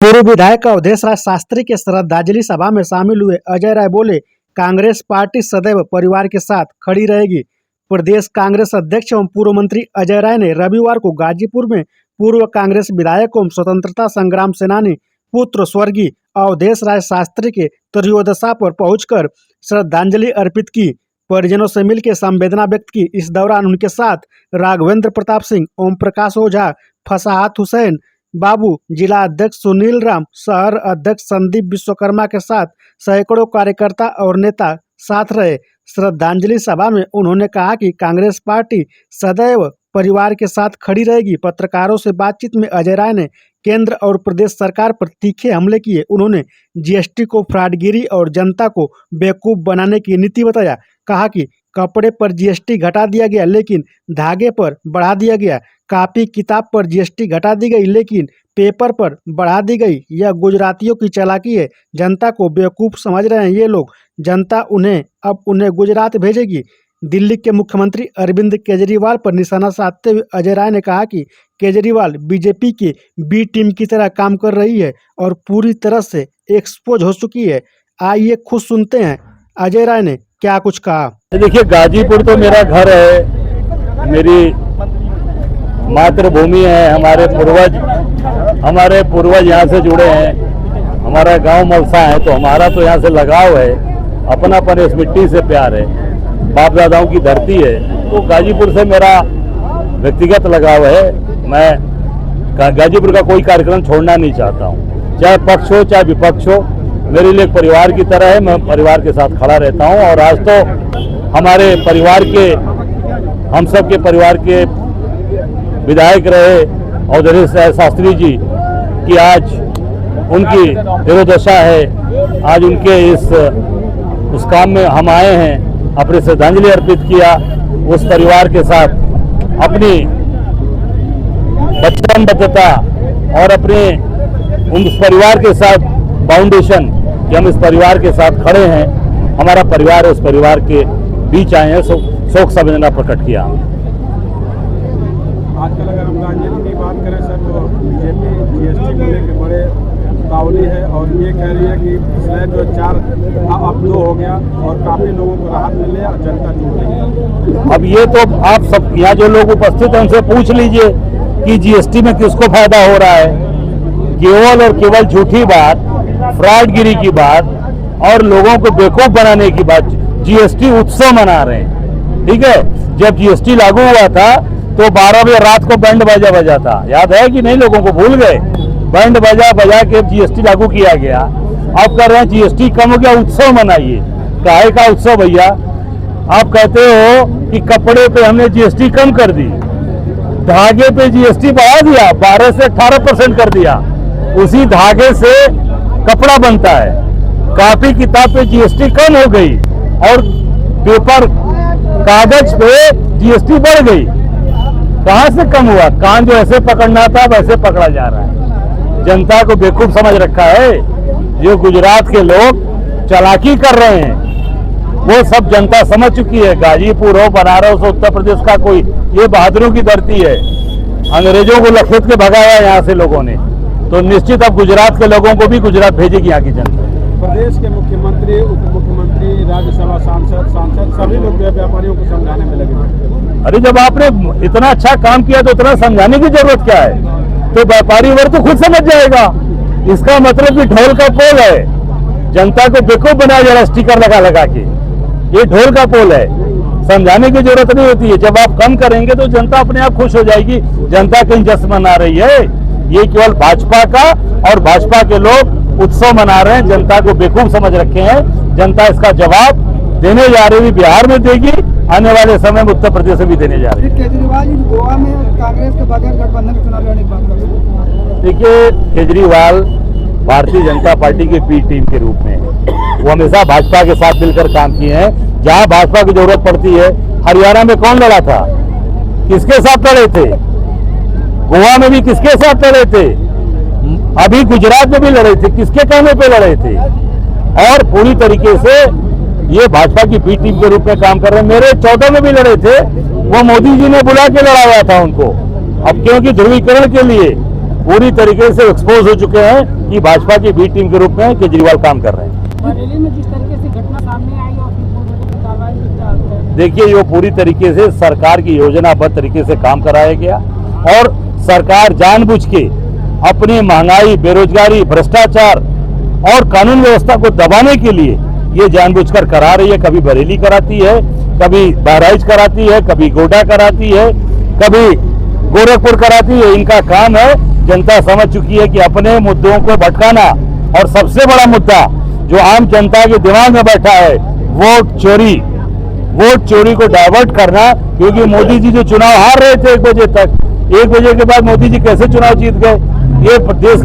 पूर्व विधायक अवधेश राज शास्त्री के श्रद्धांजलि सभा में शामिल हुए अजय राय बोले, कांग्रेस पार्टी सदैव परिवार के साथ खड़ी रहेगी। प्रदेश कांग्रेस अध्यक्ष एवं पूर्व मंत्री अजय राय ने रविवार को गाजीपुर में पूर्व कांग्रेस विधायक एवं स्वतंत्रता संग्राम सेनानी पुत्र स्वर्गीय अवधेश राज शास्त्री के त्रयोदशा पर पहुंचकर श्रद्धांजलि अर्पित की। परिजनों से मिलकर संवेदना व्यक्त की। इस दौरान उनके साथ राघवेंद्र प्रताप सिंह, ओम प्रकाश ओझा, फसाहत हुसैन बाबू, जिला अध्यक्ष सुनील राम, शहर अध्यक्ष संदीप विश्वकर्मा के साथ सैकड़ों कार्यकर्ता और नेता साथ रहे। श्रद्धांजलि सभा में उन्होंने कहा कि कांग्रेस पार्टी सदैव परिवार के साथ खड़ी रहेगी। पत्रकारों से बातचीत में अजय राय ने केंद्र और प्रदेश सरकार पर तीखे हमले किए। उन्होंने जीएसटी को फ्रॉडगिरी और जनता को बेवकूफ बनाने की नीति बताया। कहा कि कपड़े पर जीएसटी घटा दिया गया लेकिन धागे पर बढ़ा दिया गया। कॉपी किताब पर जीएसटी घटा दी गई लेकिन पेपर पर बढ़ा दी गई। यह गुजरातियों की चालाकी है। जनता को बेवकूफ़ समझ रहे हैं ये लोग। जनता उन्हें गुजरात भेजेगी। दिल्ली के मुख्यमंत्री अरविंद केजरीवाल पर निशाना साधते हुए अजय राय ने कहा कि केजरीवाल बीजेपी की बी टीम की तरह काम कर रही है और पूरी तरह से एक्सपोज हो चुकी है। आइए खुद सुनते हैं अजय राय ने क्या कुछ कहा। देखिए, गाजीपुर तो मेरा घर है, मेरी मातृभूमि है। हमारे पूर्वज यहाँ से जुड़े हैं। हमारा गांव मलसा है तो हमारा तो यहाँ से लगाव है, अपनापन, इस मिट्टी से प्यार है, बाप दादाओं की धरती है। तो गाजीपुर से मेरा व्यक्तिगत लगाव है। मैं गाजीपुर का कोई कार्यक्रम छोड़ना नहीं चाहता हूँ, चाहे पक्ष हो चाहे विपक्ष हो। मेरे लिए एक परिवार की तरह है, मैं परिवार के साथ खड़ा रहता हूँ। और आज तो हमारे परिवार के, हम सब के परिवार के विधायक रहे अवधेश शास्त्री जी की आज उनकी त्रयोदशा है। आज उनके उस काम में हम आए हैं, अपनी श्रद्धांजलि अर्पित किया। उस परिवार के साथ अपनी वचनबद्धता और अपने उस परिवार के साथ फाउंडेशन कि हम इस परिवार के साथ खड़े हैं। हमारा परिवार उस परिवार के बीच आए हैं, शोक संवेदना प्रकट किया। आजकल अगर हम गांधी की बात करें सर, तो बीजेपी जीएसटी को लेकर बड़े उतावली है और ये कह रही है कि पिछले जो 4 अब 2 हो गया और काफी लोगों को राहत मिले और जनता जुड़ रही है। अब ये तो आप सब यहाँ जो लोग उपस्थित हैं उनसे पूछ लीजिए कि जीएसटी में किसको फायदा हो रहा है। केवल और केवल झूठी बात, फ्रॉडगिरी की बात और लोगों को बेवकूफ बनाने की बात। जीएसटी उत्सव मना रहे हैं, ठीक है। जब जीएसटी लागू हुआ था तो 12 बजे रात को बैंड बाजा बजा था, याद है कि नहीं? लोगों को भूल गए। बैंड बजा के जीएसटी लागू किया गया। अब कर रहे हैं जीएसटी कम हो गया, उत्सव मनाइए। काहे का उत्सव भैया? आप कहते हो कि कपड़े पे हमने जीएसटी कम कर दी, धागे पे जीएसटी बढ़ा दिया, 12 से 18% कर दिया। उसी धागे से कपड़ा बनता है। कॉपी किताब पे जीएसटी कम हो गई और पेपर कागज पे जीएसटी बढ़ गई। कहां से कम हुआ? कान जो ऐसे पकड़ना था वैसे पकड़ा जा रहा है। जनता को बेवकूफ समझ रखा है। जो गुजरात के लोग चालाकी कर रहे हैं वो सब जनता समझ चुकी है। गाजीपुर हो, बनारस हो, उत्तर प्रदेश का कोई, ये बहादुरों की धरती है। अंग्रेजों को लखेट के भगाया यहाँ से लोगों ने, तो निश्चित अब गुजरात के लोगों को भी गुजरात भेजेगी यहाँ की जनता। प्रदेश के मुख्यमंत्री, उप मुख्यमंत्री, राज्यसभा सांसद सभी लोग व्यापारियों को समझाने में लगे। अरे जब आपने इतना अच्छा काम किया तो इतना समझाने की जरूरत क्या है? तो व्यापारी वर्ग तो खुद समझ जाएगा। इसका मतलब कि ढोल का पोल है, जनता को बेवकूफ बनाया जा रहा है स्टिकर लगा लगा के। ये ढोल का पोल है, समझाने की जरूरत नहीं होती है। जब आप कम करेंगे तो जनता अपने आप खुश हो जाएगी। जनता कहीं जश्न मना रही है, ये केवल भाजपा का और भाजपा के लोग उत्सव मना रहे हैं। जनता को बेवकूफ समझ रखे हैं। जनता इसका जवाब देने जा रही है, बिहार में देगी, आने वाले समय में उत्तर प्रदेश में भी देने जा रही है। केजरीवाल जी गोवा में कांग्रेस के बगैर गठबंधन चुनाव लड़ने की बात कर रहे हैं। देखिए, केजरीवाल भारतीय जनता पार्टी की बी टीम के रूप में वो हमेशा भाजपा के साथ मिलकर काम किए हैं। जहां भाजपा की जरूरत पड़ती है, हरियाणा में कौन लड़ा था? किसके साथ लड़े थे? गोवा में भी किसके साथ लड़े थे? अभी गुजरात में भी लड़े थे, किसके कहने पे लड़े थे? और पूरी तरीके से ये भाजपा की बी टीम के रूप में काम कर रहे हैं। मेरे 14 में भी लड़े थे, वो मोदी जी ने बुला के लड़ाया था उनको। अब क्योंकि ध्रुवीकरण के लिए पूरी तरीके से एक्सपोज हो चुके हैं कि भाजपा की बी टीम के रूप में केजरीवाल काम कर रहे हैं। बरेली में जिस तरीके से घटना सामने आई और फिर पुलिस की कार्रवाई की क्या है? देखिए, ये पूरी तरीके से सरकार की योजनाबद्ध तरीके से काम कराया गया और सरकार जानबूझ के अपनी महंगाई, बेरोजगारी, भ्रष्टाचार और कानून व्यवस्था को दबाने के लिए ये जानबूझकर करा रही है। कभी बरेली कराती है, कभी बहराइच कराती है, कभी गोड्डा कराती है, कभी गोरखपुर कराती है। इनका काम है, जनता समझ चुकी है कि अपने मुद्दों को भटकाना और सबसे बड़ा मुद्दा जो आम जनता के दिमाग में बैठा है, वोट चोरी को डाइवर्ट करना। क्योंकि मोदी जी जो चुनाव हार रहे थे 1 बजे तक, 1 बजे के बाद मोदी जी कैसे चुनाव जीत गए? ये प्रदेश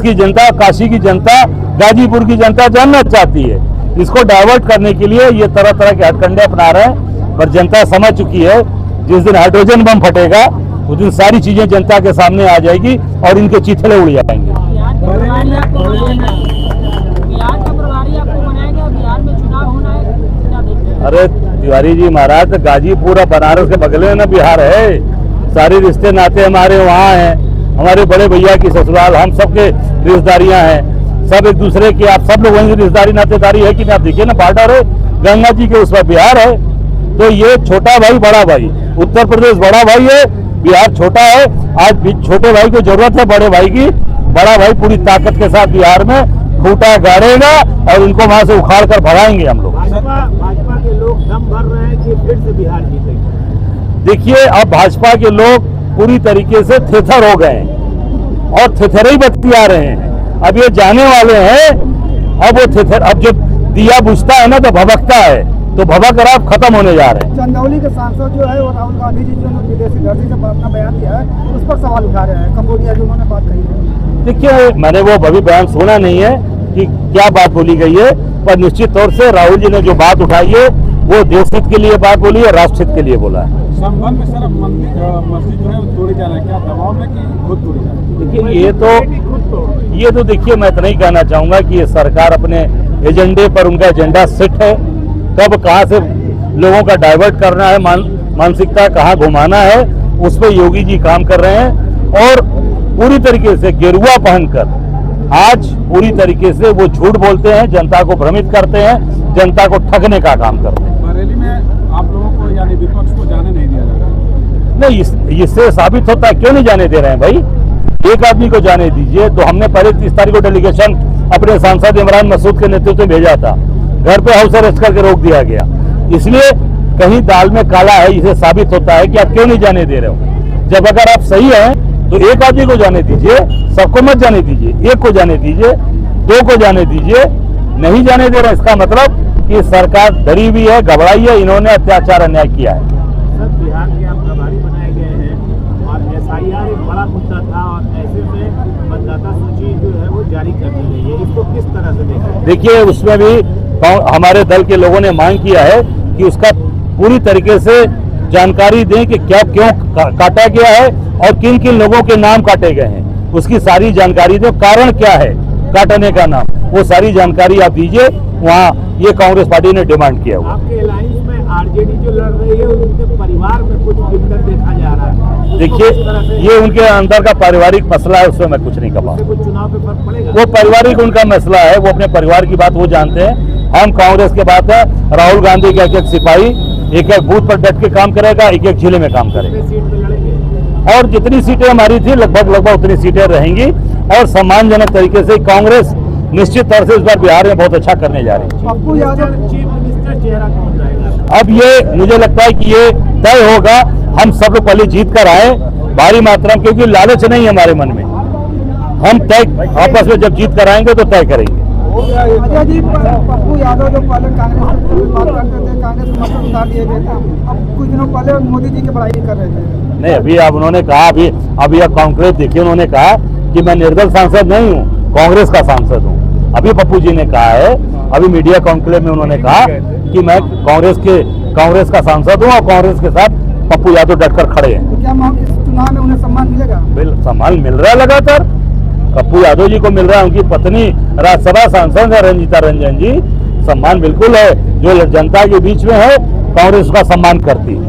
की जनता, काशी की जनता, गाजीपुर की जनता जानना चाहती है। इसको डाइवर्ट करने के लिए ये तरह तरह के हथकंडे अपना रहे हैं, पर जनता समझ चुकी है जिस दिन हाइड्रोजन बम फटेगा उस दिन सारी चीजें जनता के सामने आ जाएगी और इनके चिथड़े उड़ जाएंगे। बिहार का प्रभारी आपको बनाया गया, बिहार में चुनाव होना है, क्या देखते हैं? अरे तिवारी जी महाराज, गाजीपुर और बनारस के बगल में ना बिहार है। सारे रिश्ते नाते हमारे वहाँ हैं, हमारे बड़े भैया की ससुराल, हम सबके रिश्तेदारियां हैं, सब एक दूसरे की, आप सब लोगों की रिश्तेदारी नातेदारी है कि नहीं? आप देखिए ना, बॉर्डर है गंगा जी के, उस पर बिहार है। तो ये छोटा भाई बड़ा भाई, उत्तर प्रदेश बड़ा भाई है, बिहार छोटा है। आज छोटे भाई को जरूरत है बड़े भाई की, बड़ा भाई पूरी ताकत के साथ बिहार में खूंटा गाड़ेगा और इनको वहां से उखाड़ कर भगाएंगे हम लोग। भाजपा के लोग दम भर रहे हैं कि फिर से बिहार जीतेंगे। देखिए, अब भाजपा के लोग पूरी तरीके से थेथर हो गए हैं और थेथरे ही बतिया रहे हैं। अब ये जाने वाले हैं, अब वो थेथर, अब जब दिया बुझता है ना तो भभकता है, तो भभक कर आप खत्म होने जा रहे हैं। चंदौली के सांसद जो है वो राहुल गांधी जी जो विदेशी धरती से अपना बयान दिया है उस पर सवाल उठा रहे हैं, कंबोडिया जो उन्होंने बात कही है। देखिए, मैंने वो अभी बयान सुना नहीं है कि क्या बात बोली गई है, पर निश्चित तौर से राहुल जी ने जो बात उठाई है वो देश हित के लिए बात बोली है, राष्ट्र हित के लिए बोला है। संबंध में सर मस्जिद जो है वो तोड़ी जा रहा है, क्या दबाव में कि खुद तोड़ी जा रही है? देखिए, ये तो देखिए, मैं इतना ही कहना चाहूंगा कि ये सरकार अपने एजेंडे पर, उनका एजेंडा सेट है, कब कहां से लोगों का डाइवर्ट करना है, मानसिकता कहां घुमाना है, उस पर योगी जी काम कर रहे हैं। और पूरी तरीके से गेरुआ पहनकर आज पूरी तरीके से वो झूठ बोलते हैं, जनता को भ्रमित करते हैं, जनता को ठगने का काम करते हैं। बरेली में आप लोगों को यानी विपक्ष को जाने नहीं दिया जा रहा? नहीं, इससे साबित होता है, क्यों नहीं जाने दे रहे हैं भाई? एक आदमी को जाने दीजिए। तो हमने पहले 30 तारीख को डेलीगेशन अपने सांसद इमरान मसूद के नेतृत्व में भेजा था, घर पे हाउस अरेस्ट करके रोक दिया गया। इसलिए कहीं दाल में काला है, इसे साबित होता है कि आप क्यों नहीं जाने दे रहे हो। जब अगर आप सही हैं तो एक आदमी को जाने दीजिए, सबको मत जाने दीजिए, एक को जाने दीजिए, 2 को जाने दीजिए। नहीं जाने दे रहे, इसका मतलब कि सरकार डरी हुई है, घबराई है, इन्होंने अत्याचार अन्याय किया है। सर, बिहार के आप प्रभारी बनाए गए हैं और SIR एक बड़ा मुद्दा था और ऐसे में मतदाता सूची जो है वो जारी कर दी गई है, इसको किस तरह से देखें? देखिए, उसमें भी हमारे दल के लोगों ने मांग किया है कि उसका पूरी तरीके से जानकारी दें कि क्या क्यों काटा गया है और किन किन लोगों के नाम काटे गए हैं, उसकी सारी जानकारी दें, कारण क्या है काटने का नाम, वो सारी जानकारी आप दीजिए। वहाँ ये कांग्रेस पार्टी ने डिमांड किया हुआ। आपके अलायंस में RJD जो लड़ रही है उनके परिवार में कुछ दिक्कत देखा जा रहा है। देखिए, ये उनके अंदर का पारिवारिक मसला है, उसमें मैं कुछ नहीं कहा। कुछ चुनाव पे फर्क पड़ेगा? वो पारिवारिक उनका मसला है, वो अपने परिवार की बात वो जानते हैं। हम कांग्रेस के बात है, राहुल गांधी का एक सिपाही एक बूथ पर डट के काम करेगा, एक जिले में काम करेगा, सीट पे लड़ेंगे और जितनी सीटें हमारी थी लगभग उतनी सीटें रहेंगी और सम्मानजनक तरीके से कांग्रेस निश्चित तौर से इस बार बिहार में बहुत अच्छा करने जा रही है। पप्पू यादव चीफ मिनिस्टर चेहरा कौन जाएगा? अब ये मुझे लगता है कि ये तय होगा, हम सब लोग पहले जीत कर आए भारी मात्रा में, क्योंकि लालच नहीं है हमारे मन में। हम तय आपस में जब जीत कर आएंगे तो तय करेंगे। अजय जी, पप्पू यादव जो पहले कांग्रेस से बात करते थे, कांग्रेस में मतलब उतार दिए गए थे, अब कुछ दिनों पहले मोदी जी की बड़ाई कर रहे थे। नहीं, अभी अब उन्होंने कहा, अभी अब कांग्रेस देखिए, उन्होंने कहा कि मैं निर्दल सांसद नहीं हूँ, कांग्रेस का सांसद हूँ। अभी पप्पू जी ने कहा है, अभी मीडिया कॉन्क्लेव में उन्होंने कहा कि मैं कांग्रेस का सांसद हूँ और कांग्रेस के साथ पप्पू यादव डटकर खड़े हैं। तो क्या इस चुनाव में उन्हें सम्मान मिलेगा? सम्मान मिल रहा है लगातार, पप्पू यादव जी को मिल रहा है, उनकी पत्नी राज्यसभा सांसद है रंजीता रंजन जी, सम्मान बिल्कुल है। जो जनता के बीच में है, कांग्रेस का सम्मान करती है।